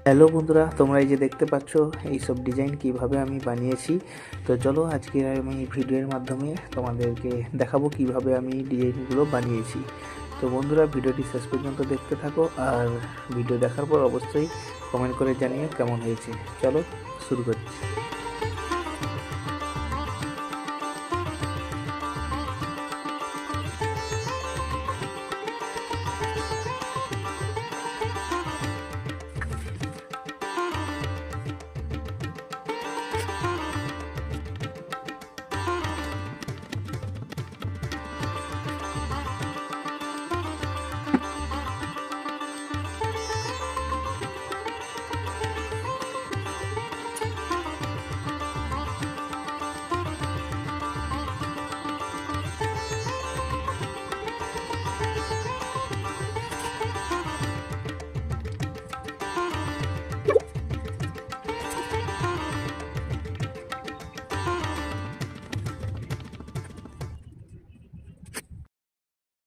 Hello বন্ধুরা, তোমরা এই যে দেখতে পাচ্ছ এইসব ডিজাইন কিভাবে আমি বানিয়েছি। তো চলো আজকে আমি ভিডিওর মাধ্যমে তোমাদেরকে দেখাবো কিভাবে আমি ডিজাইনগুলো বানিয়েছি। তো বন্ধুরা, ভিডিওটি শেষ পর্যন্ত দেখতে থাকো, আর ভিডিও দেখার পর অবশ্যই কমেন্ট করে জানিয়ে কেমন হয়েছে। চলো শুরু করছি।